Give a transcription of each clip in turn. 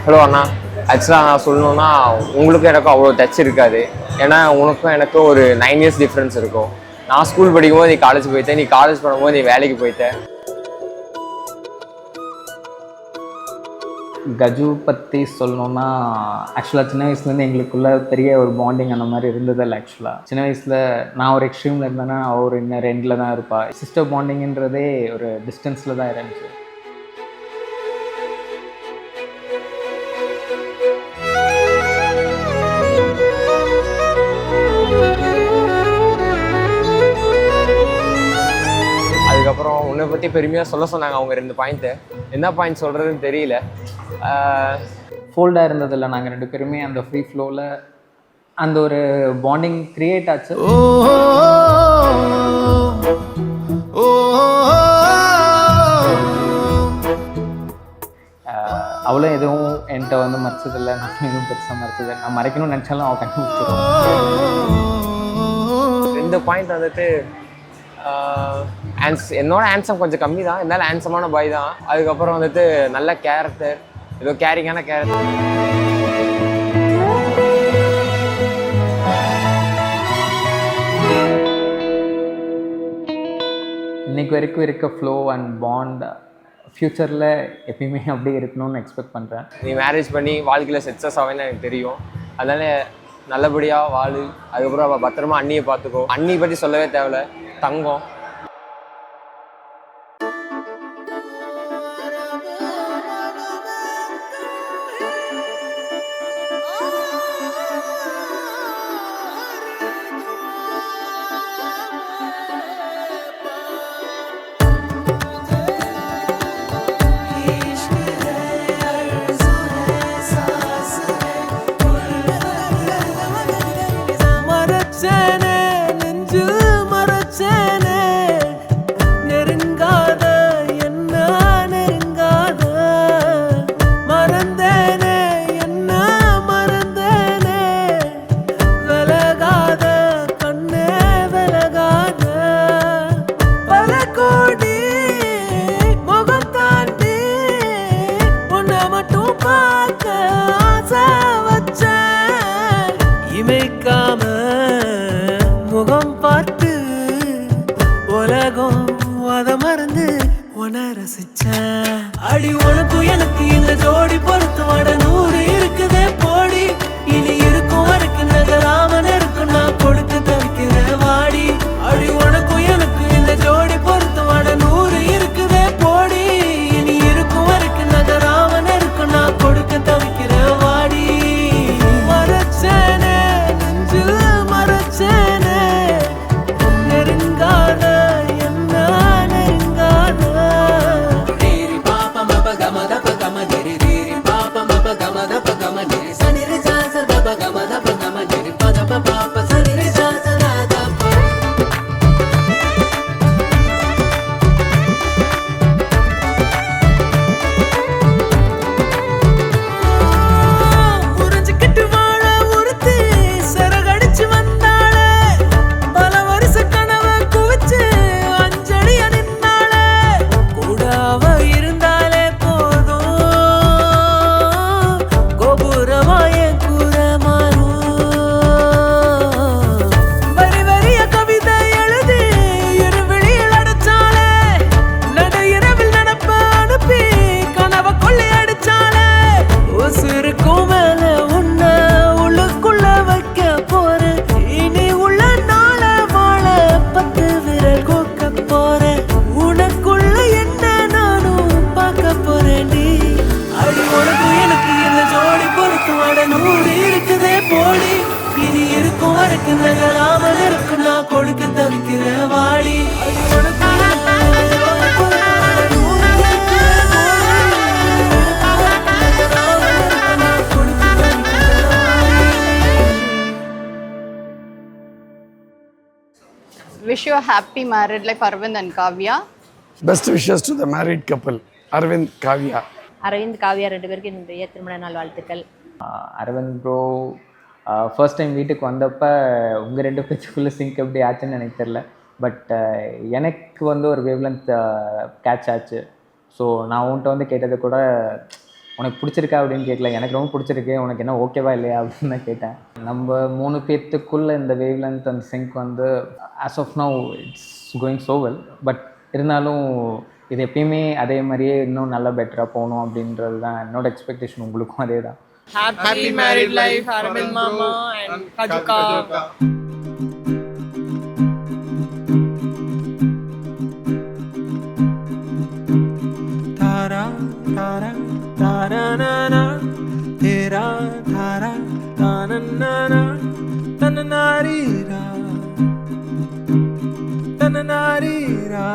Hello அண்ணா, ஆக்சுவலாக நான் சொல்லணுன்னா உங்களுக்கும் எனக்கும் அவ்வளோ டச் இருக்காது. ஏன்னா உனக்கும் எனக்கும் ஒரு 9 இயர்ஸ் டிஃப்ரென்ஸ் இருக்கும். நான் ஸ்கூல் படிக்கும்போது நீ காலேஜ் போயிட்ட, நீ காலேஜ் பண்ணும்போது நீ வேலைக்கு போயிட்ட. கஜு பற்றி சொல்லணுன்னா ஆக்சுவலாக சின்ன வயசுலேருந்து எங்களுக்குள்ள பெரிய ஒரு பாண்டிங் அந்த மாதிரி இருந்ததில்லை. ஆக்சுவலாக சின்ன வயசில் நான் ஒரு எக்ஸ்ட்ரீமில் இருந்தேன்னா அவர் இன்னும் ரெண்டில் தான் இருப்பாள். சிஸ்டர் பாண்டிங்கிறதே ஒரு டிஸ்டன்ஸில் தான் இருந்துச்சு. அதுக்கப்புறம் உன்னை பற்றி பெருமையாக சொல்ல சொன்னாங்க அவங்க 2 பாயிண்ட்டு. என்ன பாயிண்ட் சொல்கிறதுன்னு தெரியல. ஃபோல்டாக இருந்ததில்லை. நாங்கள் 2 பேருமே அந்த ஃப்ரீ ஃப்ளோவில் அந்த ஒரு பாண்டிங் க்ரியேட் ஆச்சு. அவளும் எதுவும் என்கிட்ட வந்து மறைச்சதில்லை, நான் எதுவும் பெருசாக மறைச்சதில்லை. நான் மறைக்கணும்னு நினச்சாலும் அவள் கண்டுபிடிச்சிருவான். 2 பாயிண்ட் வந்துட்டு என்னோட ஹேண்ட்ஸம் கொஞ்சம் கம்மி தான், இருந்தாலும் ஹேண்ட்ஸமான பாய் தான். அதுக்கப்புறம் வந்துட்டு நல்ல கேரக்டர், ஏதோ கேரிங்கான கேரக்டர். இன்னைக்கு வரைக்கும் இருக்க ஃப்ளோ அண்ட் பாண்ட் ஃப்யூச்சரில் எப்பயுமே அப்படியே இருக்கணும்னு எக்ஸ்பெக்ட் பண்ணுறேன். நீ மேரேஜ் பண்ணி வாழ்க்கையில் சக்ஸஸ் ஆவேன்னு எனக்கு தெரியும். அதனால் நல்லபடியாக வாழு. அதுக்கப்புறம் பத்திரமா அண்ணியை பார்த்துக்கோ. அண்ணி பற்றி சொல்லவே தேவையில்ல, தங்கம். முகம் பார்த்து உலகம் அத மறந்து உன ரசிச்சேன். அடி உனக்கும் எனக்கு இந்த ஜோடி பொறுத்து வட 100 இருக்குதே போடி. இனி இருக்கும் வரைக்கும் நகராமன் இருக்கும் நான் கொடுத்து தவிக்கிறேன் வாடி. அடி உனக்கும் எனக்கு இந்த ஜோடி பொறுத்து வட 100 இருக்குதே போடி. இனி இருக்கும் வரைக்கும் நகராமன் இருக்கும் நான் கொடுக்க தவிக்கிறேன் வாடி. மறைச்சேனே நெஞ்சில் மறைச்சேனே Wish you a happy married life, Arvind and Kavya. Best wishes to the married couple, Arvind, Kavya. Aravind Kavya 2 பேருக்கு இன்றைய திருமண நாள் வாழ்த்துக்கள். அரவிந்த் ப்ரோ ஃபர்ஸ்ட் டைம் வீட்டுக்கு வந்தப்போ உங்கள் 2 பேருக்குள்ளே சிங்க் எப்படி ஆச்சுன்னு எனக்கு தெரில. பட் எனக்கு வந்து ஒரு வேவ்லென்த் கேட்ச் ஆச்சு. ஸோ நான் உன்கிட்ட வந்து கேட்டது கூட உனக்கு பிடிச்சிருக்கா அப்படின்னு கேட்கல, எனக்கு ரொம்ப பிடிச்சிருக்கு, உனக்கு என்ன ஓகேவா இல்லையா அப்படின்னு தான் கேட்டேன். நம்ம 3 பேர்த்துக்குள்ளே இந்த வேவ் லென்த் அந்த சிங்க் வந்து as of now it's going so well. But இருந்தாலும் இது எப்பயுமே அதே மாதிரியே இன்னும் நல்லா பெட்டராக போகணும் அப்படின்றது தான் என்னோட எக்ஸ்பெக்டேஷன். உங்களுக்கும் அதே தான். Happy married life, Arvind Mama and Kajuka. तारा तारा तारा ना ना तेरा तारा ताना ना ना तन नारी रा तन नारी रा.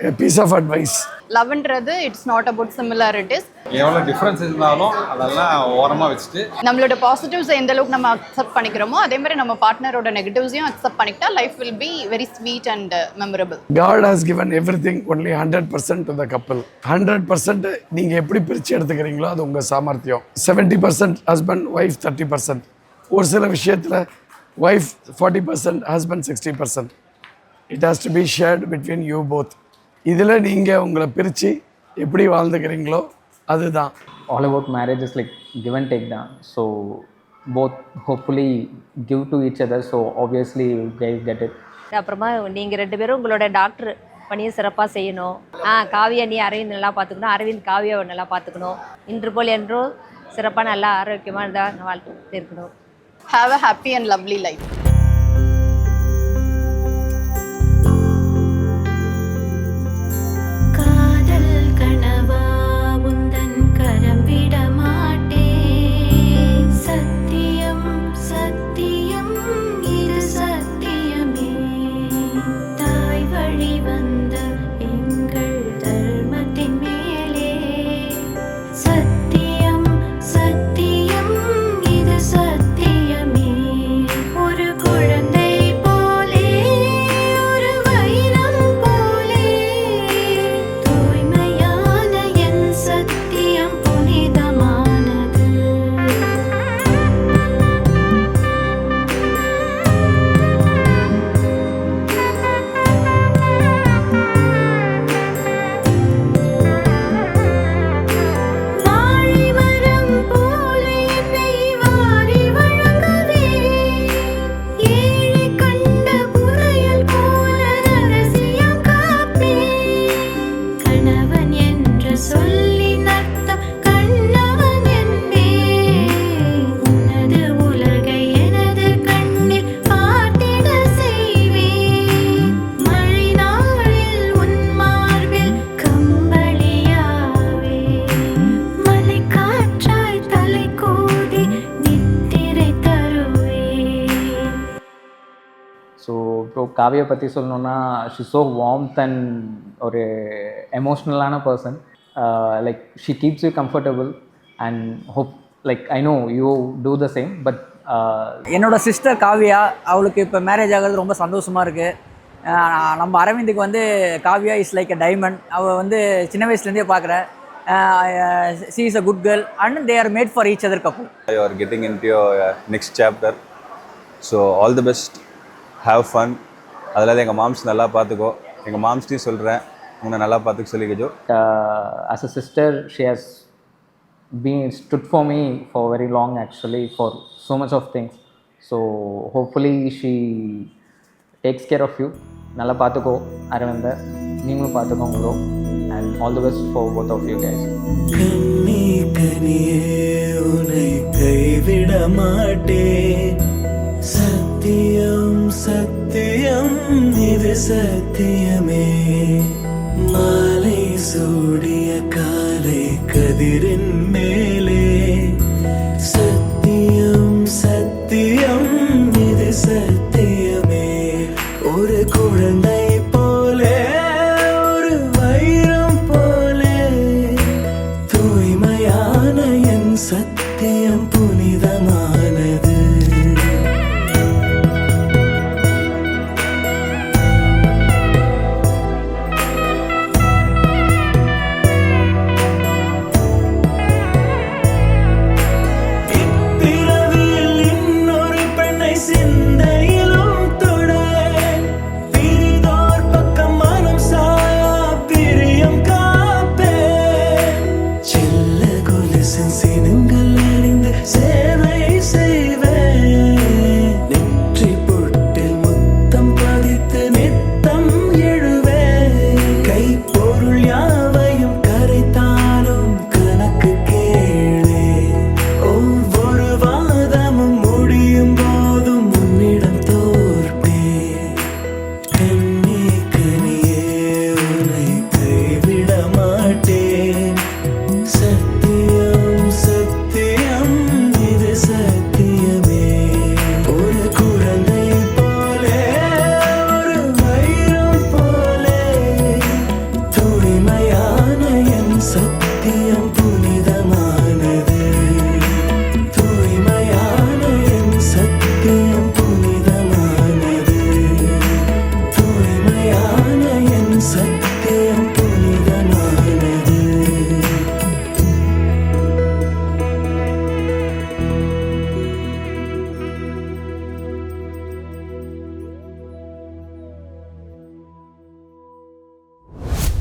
A piece of advice. லவ்ன்றது இட்ஸ் நாட் அபவுட் சிமிலாரிட்டிஸ். எவ்வளோ டிஃப்ரென்ஸ் இருந்தாலும் அதெல்லாம் ஓரமாக வச்சுட்டு நம்மளோட பாசிட்டிவ்ஸை எந்த அளவுக்கு நம்ம அக்செப்ட் பண்ணிக்கிறோமோ அதே மாதிரி நம்ம பார்ட்னரோட நெகட்டிவ்ஸையும் அக்செப்ட் பண்ணிக்கிட்டா life will be very sweet and memorable. God has given everything only 100% to the couple. 100% நீங்கள் எப்படி பிரித்து எடுத்துக்கிறீங்களோ அது உங்கள் சாமர்த்தியம். 70% ஹஸ்பண்ட், ஒய்ஃப் 30%. ஒரு சில விஷயத்தில் wife 40%, husband 60%. It has to be shared between you both. இதில் நீங்கள் உங்களை பிரித்து எப்படி வாழ்ந்துக்கிறீங்களோ அதுதான். All about marriage is like give and take தான். So both hopefully give to each other, so obviously you guys get it. அப்புறமா நீங்கள் 2 பேரும் உங்களோட டாக்டர் பணியை சிறப்பாக செய்யணும். காவியா நீ அரவிந்த் நல்லா பார்த்துக்கணும், அரவிந்த் காவியாவை நல்லா பார்த்துக்கணும். இன்று போல் என்றும் சிறப்பாக நல்லா ஆரோக்கியமாக இருந்தால் வாழ்த்து இருக்கணும். Have a happy and lovely life. காவியை பற்றி சொல்லணுன்னா ஷி ஸோ வார்ம்த் அண்ட் ஒரு எமோஷ்னலான person. Like she keeps you comfortable and hope like I know you do the same. But என்னோட சிஸ்டர் காவியா, அவளுக்கு இப்போ மேரேஜ் ஆகிறது ரொம்ப சந்தோஷமாக இருக்குது. நம்ம அரவிந்துக்கு வந்து Kavya is like a diamond. அவள் வந்து சின்ன வயசுலேருந்தே பார்க்குறேன். she is a good girl and they are made for each other couple. You are getting into your next chapter, so all the best, have fun. அதில் எங்கள் மாம்ஸ் நல்லா பார்த்துக்கோ. எங்கள் மாம்ஸ்டையும் சொல்கிறேன், உன்னை நல்லா பார்த்துக்க சொல்லிக்கோ. as a sister she has stood for me for very long actually, for so much of things. So hopefully she takes care of you. நல்லா பார்த்துக்கோ அரவிந்த, நீங்களும் பார்த்துக்கோங்க bro, and all the best for both of you guys. கண்ணி கனியே உன்னை கைவிட மாட்டேன், சத்தியம் சத்தியம் இது சத்தியமே, மாலை சூடிய காலை கதிரின் மேலே, சத்தியம் சத்தியம் இது சத்தியமே, ஒரு குழந்தை போலே ஒரு வைரம் போலே, தூய்மையான என் சத்தியம் புனிதமானது. இப்பிறவியில் இன்னொரு பெண்ணை சிந்தையிலும் தொட, பிரிதோர் பக்கம் மனம் சாயா பிரியம் காப்பே, செல்ல கொலுசின் சினுங்கள் அறிந்து சேவை செய்வேன், நெற்றி பொட்டில் முத்தம் பதித்து நித்தம் எழுவேன், கைப்பொருள் யாவையும் கரைத்தாலும் கணக்கு கேளே, ஒவ்வொரு வாதமும் முடியும் போதும் உன்னிடம் தோற்பேன், கண்ணே கனியே உன்னை கைவிட மாட்டேன், சத்தியம் சத்தியம் இது சத்தியமே, ஒரு குழந்தை போலே ஒரு வைரம் போலே, தூய்மையான என் சத்தியம் புனிதமானது, தூய்மையான என் சத்தியம் புனிதமானது, தூய்மையான என் சத்தியம் புனிதமானது.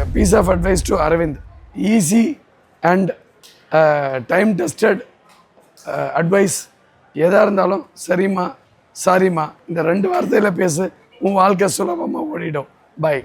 A piece of advice to Arvind: easy and time tested advice. எதாக இருந்தாலும் சரிம்மா சாரிம்மா இந்த 2 வார்த்தையில் பேசு, உன் வாழ்க்கை சுலபமாக ஓடிடும். பை.